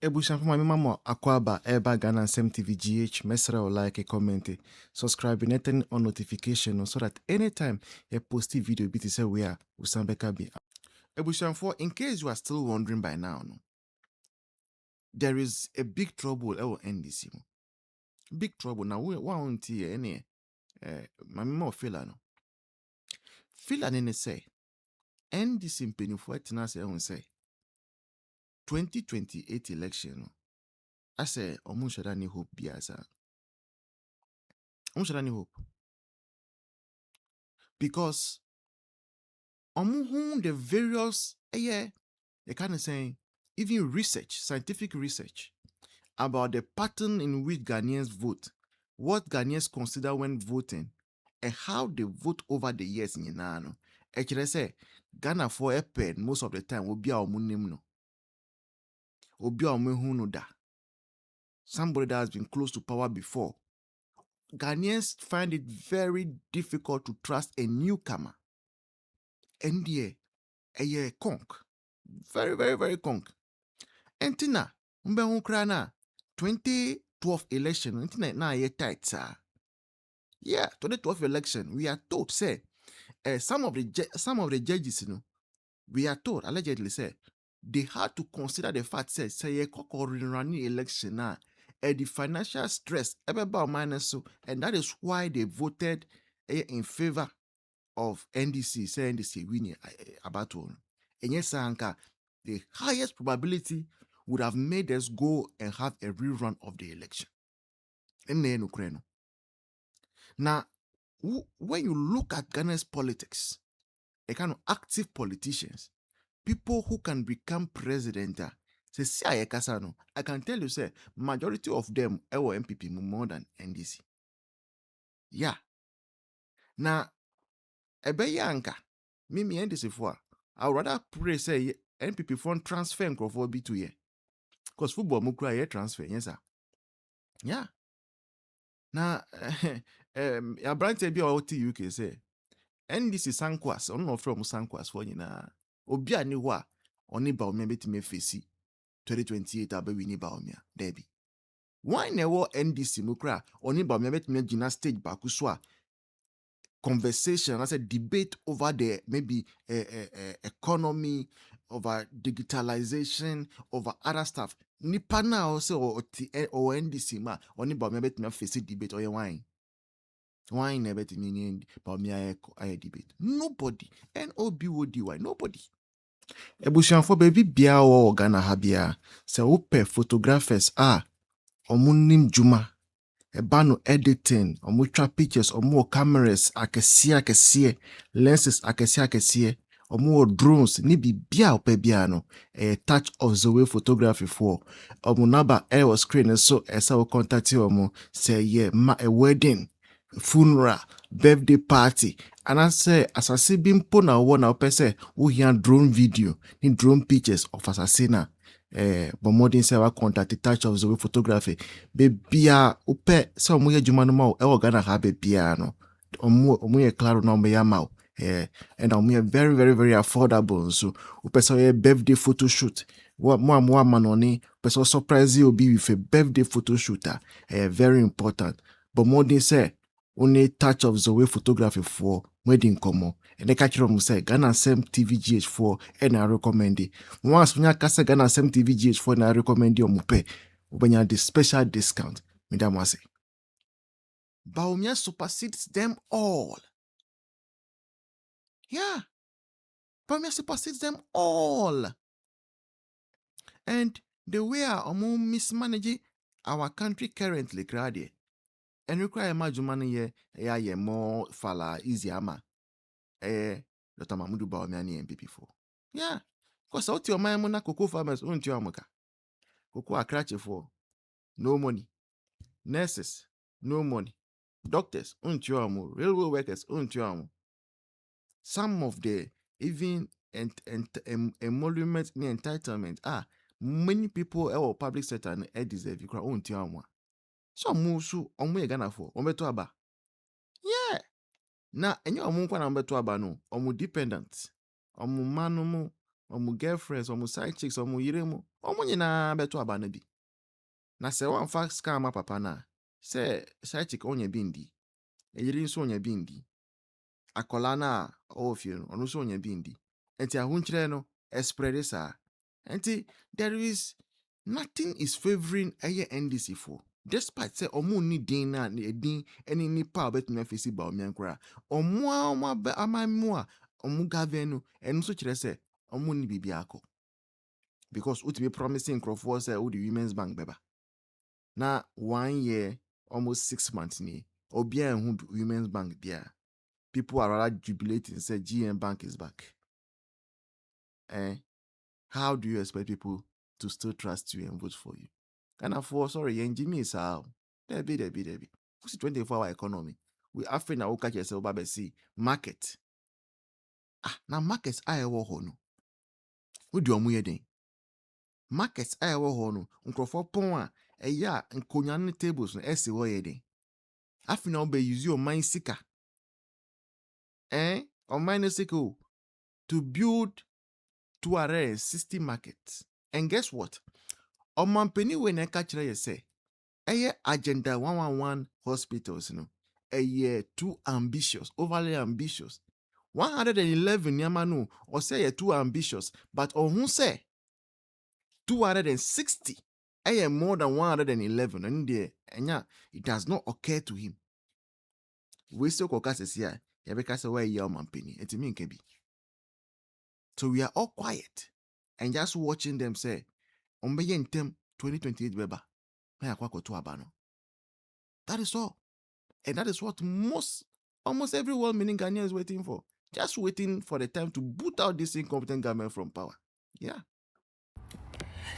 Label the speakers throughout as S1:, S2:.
S1: Ebushan for my mama Akwaba Eba Ghana TV GH mesra or like a comment subscribe and turn on notification so that anytime a posty video bit is where Usambeka be. Ebushan for in case you are still wondering by now, no, there is a big trouble at NDC. Big trouble now. We want to any my mama feel no. Feel an say NDC mpenufo atina say 2028 election no. I say omunshada ni hope biasa. Omunshada ni hope. Because the various they kind of saying even research, scientific research about the pattern in which Ghanaians vote, what Ghanaians consider when voting, and how they vote over the years in Yanano. Actually, say Ghana for a pen most of the time will be our munimno. Will be our da. Somebody that has been close to power before. Ghanaians find it very difficult to trust a newcomer. NDA, a conk. Very, very, very conk. Entina, na 2012 election, entina na ye tight, sir. Yeah, 2012 election, we are told, say, some of the judges, we are told, allegedly, say, they had to consider the fact, say, ye running election now, the financial stress, about minus so, and that is why they voted in favor of NDC, say NDC winning about one. And yes, Anka, the highest probability would have made us go and have a rerun of the election. N0ne. Now, when you look at Ghana's politics, a kind of active politicians, people who can become president, I can tell you, say, majority of them are MPP more than NDC. Yeah. Now, Ebeyanka, Mimi NDC for, I would rather pray, say, NPP fund transfer and for B2 year. Because football mukra ye transfer, yes, sir. Yeah. Now, a branch be out UK say, NDC sankwas, on from sankwas for you na. Obia ni wa, oni Bawumia betime face 2028 abe wini Bawumia, Debbie. Why never NDC mukra, oni Bawumia betime gina stage bakuswa conversation, as a debate over the maybe economy, over digitalization, over other stuff. Nipa na also or NDC ma oni Bawumia betime face debate or wine. Why never to mean Bawumia a debate? Nobody. NOBODY. Nobody. Ebushanfo baby bia wo Ghana ha bia. Se wope photographers omunim juma. Ebano editing, omutwa pictures, omu cameras akese, lenses akese, omu drones ni bibia ope bia no. A touch of Zoe photography for. Omu naba air screen so esa wo contact omu say yeah ma a wedding. Funeral, birthday party, and I say assassin bimpo na one na opese who hear drone video, ni drone pictures of assassina. But modern say wa contact the touch of the photography. Bebia upe se omu ye juma no ma e Ghana ha bebia no. Omu ye claro na omu ya ma and omu ye very very very affordable so upe se birthday photo shoot. Mo manoni person surprise you be with a birthday photo shooter. Very important. But modern say only touch of the way photography for wedding komo. And the catcher say Ghana TV GH4 and I recommend it. Once when I say Ghana TV GH4 and I recommend you mupe when you the special discount. Madam was say Bawumia supersedes them all. Yeah. Bawumia supersedes them all. And the way our mismanaging our country currently graduate. And require majumani ye more fala easy ama. Dr. Mahmoud Bawumia ni MPP for. Yeah. Because out your mind na cocoa farmers unti amuka. Cocoa akrache for. No money. Nurses, no money. Doctors, unti amu. Railway workers, unti amu. Some of the even emolument ni entitlement many people public sector deserve you unti amu. So musu omu ye Ghana for. Ometo aba. Yeah. Na enye omu kwa na mbeto aba no, omu dependent. Omu manumu omu girlfriends, omu side chicks, omu yiremu, omu nyina beto aba na bi. Na se wan fa scam ma papa na, se side chick onye bindi. Eyiri nso onye bindi. Akola na ofie no, onu so onye bindi. Enti ahunchire no, spread sa. Enti there is nothing is favoring aye NDC for. Despite say omu ni din na din any nipa obetumi afesi Bawumia nkra. Omu amamu omu gavenu enu so kire say omu ni bibi akọ. Because utimi promising Crawford say the Women's Bank beba. Na 1 year, almost 6 months ni. Obia who Women's Bank there. People are rather jubilating say GM Bank is back. How do you expect people to still trust you and vote for you? And for sorry, Jimmy is how. There be. Who's 24-hour economy? We after now catch yourself by see market. Now markets I ever hono. Who do you den? Markets I ever hono. Uncrofor pon ya nkonya tables no ese wo ye den. After now be use your mind seeker. Or mind seeker to build 260 markets. And guess what? Omampeni we na catch you say. Agenda 111 hospitals, too ambitious, overly ambitious. 111 yamanu, or say too ambitious, but on who say 260, more than 111, and there, it does not occur to him. We still caucus here, because away your company, it mean can be. So we are all quiet and just watching them say, on being 2028 beba, that is all. And that is what almost every well-meaning Ghanaian is waiting for. Just waiting for the time to boot out this incompetent government from power. Yeah.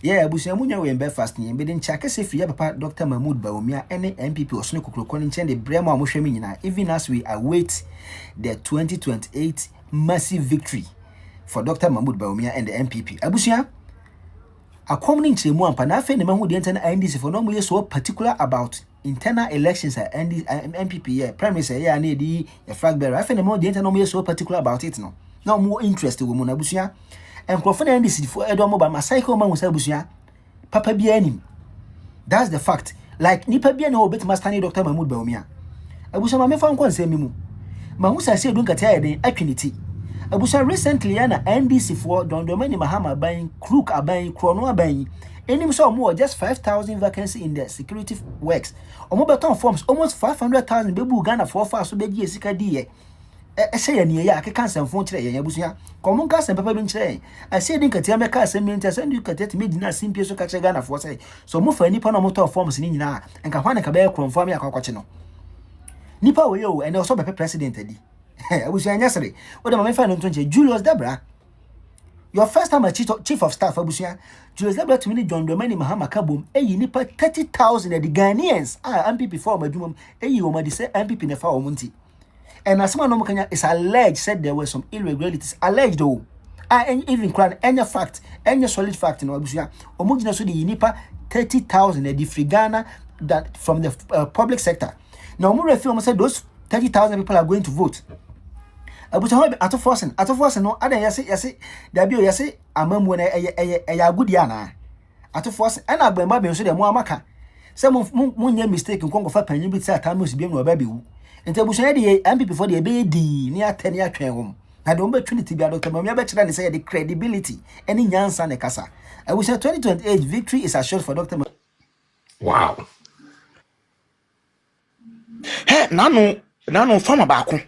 S2: Yeah, Busiamunya we in fast ni mbede nchake se free papa Dr. Mahmoud Bawumia any MPP osune kokroko nche de brema amohwemi nyina, even as we await the 2028 massive victory for Dr. Mahmoud Bawumia and the MPP. Abusia akomni nchiremu ampa na afa ne mahu de ntana NDC for no mo so particular about internal elections at MPP yeah primary say yeah na di a flag bearer afa ne mahu de ntana no mo so particular about it no. Now more interested wo mo na abusia and Crawford NDC for Edo Moba my cycle man was Abusia Papa Bianim. That's the fact. Like Nipa Biano bit mastani Dr. Mahmoud Bawumia. Abusa me fan kon say mimu. Mahusa Asiedu Nketiah den Atwiniti. Abusa recently ana NDC for N0ne Mahama buying crook abaying chrono abaying. Enim so more just 5,000 vacancy in the security works. Omo beton forms almost 500,000 bebu Ghana for fast so beji esika die. Say ni ya ke kan sanfo kire ye abusia komun ka san papa bi kire Asiedu Nketiah me ka san mi ntia san du Nketiah me dina simpie so ka kire Ghana for say so mo fa nipa no mo to forms ni nyina enka hwan ka be kronfo me akwakoche no nipa we yo and also be president adi abusia nyasere o de ma me fa no ntonche Julius Dabra your first time as chief of staff abusia Julius Dabra to me N0ne Mahama kabom eyi nipa 30,000 the Ghanaians MPP for madwumam eyi o ma di say MPP ne fa o munti. And as someone Kenya is alleged said there were some irregularities alleged though. Even crown any fact, any solid fact in Abusia. Omugina so the nipa 30,000 the free Ghana that from the public sector. Now more reform said those 30,000 people are going to vote. Abusia ato force no ada yase dabio yase amamu na eya good yana. Ato force and agbemba be so de mo amaka. Say mo nya mistake nkongo fa panyin bi say atamus bi no ba be wu. Enti abusuanya de MPP for the be di ni atani atwen hom na de omba trinity bia Dr. Bawumia be kira ne say the credibility any nyansa ne kasa abusuanya 2028 victory is assured for Dr.
S3: Wow.
S4: Hey, nano fama baako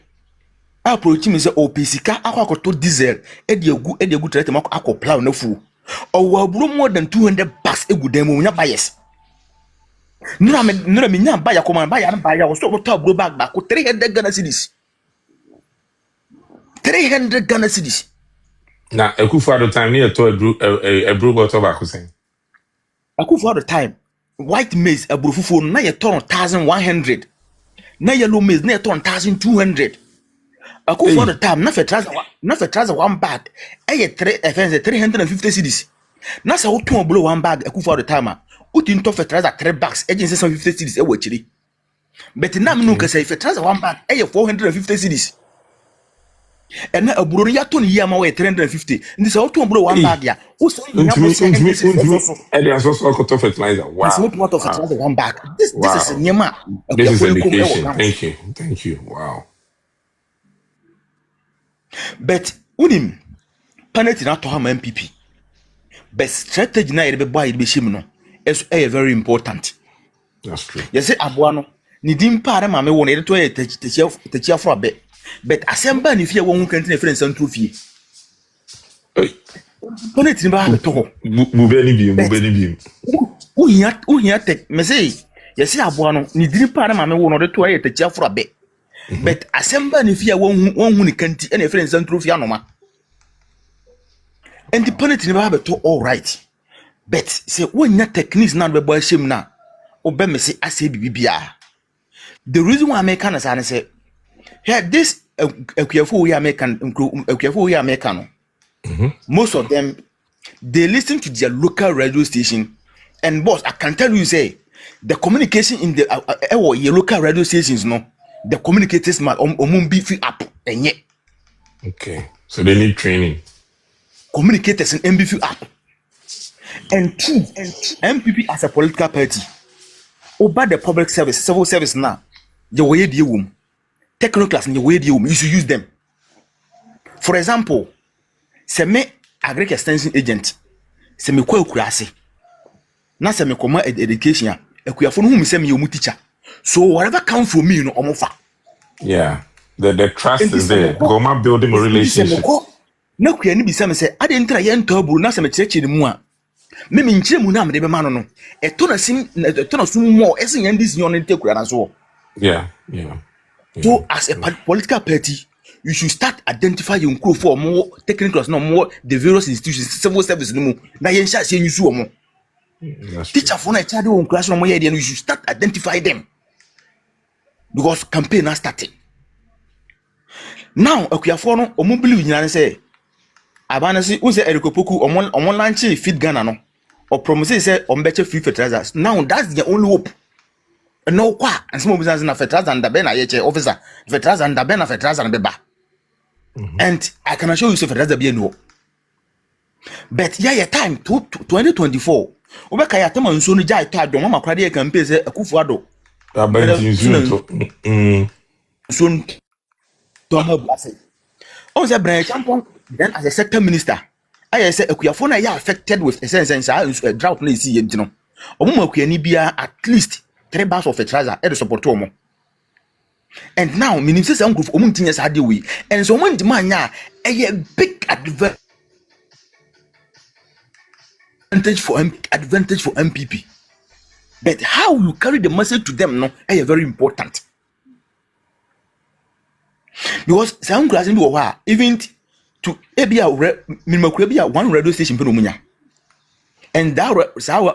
S4: approach me say opesika akwakoto diesel egu trete mako akoplow na fu owo aburo more than 200 bucks egu dem mo nya bias. Nura me nya baya ko man baya wo so to aburo bag back 300 Ghana cedis. 300 Ghana cedis.
S3: Na Akufo at the time near to a brew bottle back saying.
S4: Akufo at the time white maize aburo fufu na ye turn 1,100. Na yellow maize na ye turn 1,200. Akufo at the time na fe trouser one bag 350 cedis. Na sa wo ton aburo one bag Akufo at the time uti to fe trouser 3 bags agency 750 cedis e wachiri. But now me no ka say fe trouser one bag 450 cedis. And na aburo ya to ne yama we 350 ndi say oto aburo one bag ya o say ya
S3: Untimi,
S4: mo say
S3: untimi,
S4: NDC
S3: untimi.
S4: so
S3: And they are so called fertilizer.
S4: and so
S3: Wow.
S4: what of
S3: Wow.
S4: one bag this is
S3: Wow.
S4: nyama
S3: This is
S4: akuyafo yikom e wo
S3: education.
S4: ground.
S3: Thank you. Thank you. Wow.
S4: But unim penalty na to ha MPP but strategy na yebe boy yebe shim no is very important.
S3: That's true.
S4: You say aboa no ni dim pa na ma me wo na yede to techia for abe but asemba ni fie wo hu kanti na friend central fie
S3: Hey.
S4: penalty ni ba ha to ho
S3: Mubeni beam.
S4: uhia tek me say you say aboa no ni dim pa na ma me wo na yede to techia for abe but asemba ni fie wo hu ni kanti na friend central fie anoma and the penalty ni ba ha to all right but say wonya techniques na be boy shim na obe me say ase bibia. The reason why I make an say here this Ekuyafo we American most of them they listen to their local radio station and boss I can tell you say the communication in the your local radio stations no the communicators man beefy up and yet
S3: Okay. So they need training.
S4: communicators and beefy up and two MPP as a political party over the public service civil service now the way the womb technical class in the way the womb you should use them. For example, se me agric extension agent se me kwa kurase na se me koma education akuyafo no hu me se me yomu teacher so whatever come from me no omofa
S3: Yeah. The trust is there. Goma building a relationship.
S4: na kuya ni bisa me se ade ntra ye ntaburu na se me cheche ni mu a me nkyere mu na me de be ma no eto na sum mo ese yan dis nyon nte kura na so.
S3: Yeah.
S4: So as a political party you should start identifying your crew for more technicals no more the various institutions civil service no more na yen sha se nyusu omo teacher for na child on class no more here you should start identify them because campaign has started now akuyafo no omo believe nyina say abana say who say erikopoku omo launch feed Ghana no or promise say ombeche free fertilizers now that's the only hope. No kwa and some business na fertilizer and bena yeche officer fertilizer and bena fertilizer and beba and I can assure you say fertilizer be no but yeah time to 2024 obeka ya tema nso no jai to adom mama kwade e campaign say Akufo-Addo so to ha blase on say Brian Champon then as a sector minister I say Akuyafo na ya affected with essence a drought na isi yenti no omo akuyani bia at least 3 bags of fertilizer e support omo and now meaning say some group omo ntinya sa de we and so omo ndima anya a big advantage for MPP but how you carry the message to them no is very important because some class be even to minimum one radio station pe no munya and that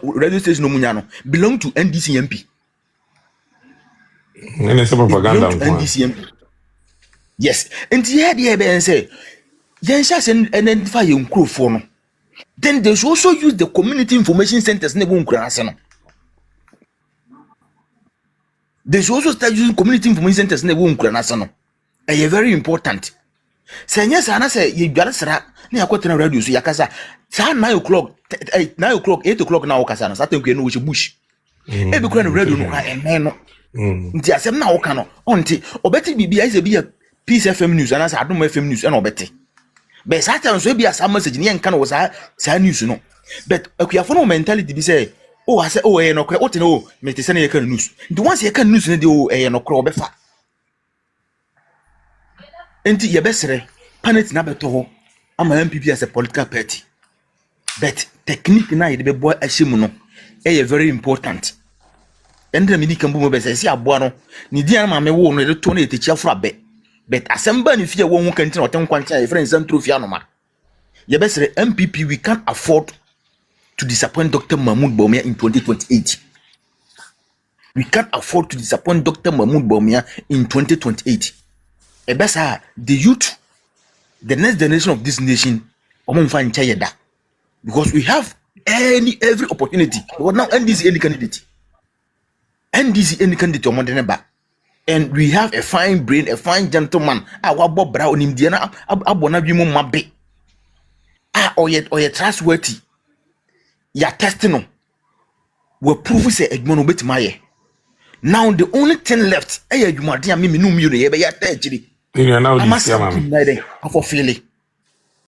S4: radio station no munya no belong to NDC MP.
S3: And it's a propaganda.
S4: NDC. Yes. And the be say, yes, identify your crew for no. Then they should also use the community information centers. They should also start using community information centers. It's very important. Say yes, and I say you got to near quarter radio. So yakasa 9 o'clock, 8 o'clock now. Okasa, starting to know which bush. Every kind of radio no and man. Nti asem na woka no onti obeti bibia ise bia Peace FM news and asa Adom FM news and obeti but satan so bia some message ni enka no sa news no but akuyafo no mentality bi say oh ase oh no kwa ote no me te se na yeka news nti once yeka news ne de oh no kwa obefa enti ye besere planet na beto ho ama MPP as a political party but technique na ye de be boy ahim no very important. Endre mini kambu mo bese si aboa no ni dia ma me wo no de to na etechia fro abe but asemba ni fie wo hu kanti na otem kwantia e friend sam trophy anoma ye besere MPP we can't afford to disappoint Dr. Mahmoud Bawumia in 2028. We can't afford to disappoint Dr. Mahmoud Bawumia in 2028. E besa the youth, the next generation of this nation omo mfa ncha yeda because we have every opportunity but now NDC any candidate omo de ne ba And we have a fine brain, a fine gentleman. Wabo bra onim dia na abona dwemu mabe. Oye trustworthy. Ya testing no. We prove say edwuma no betima ye. Now the only thing left, adwumade a me no mi re ye be ya ta agiri.
S3: You are now
S4: Ama
S3: this year,
S4: sam
S3: man.
S4: kim na den afọ feel it.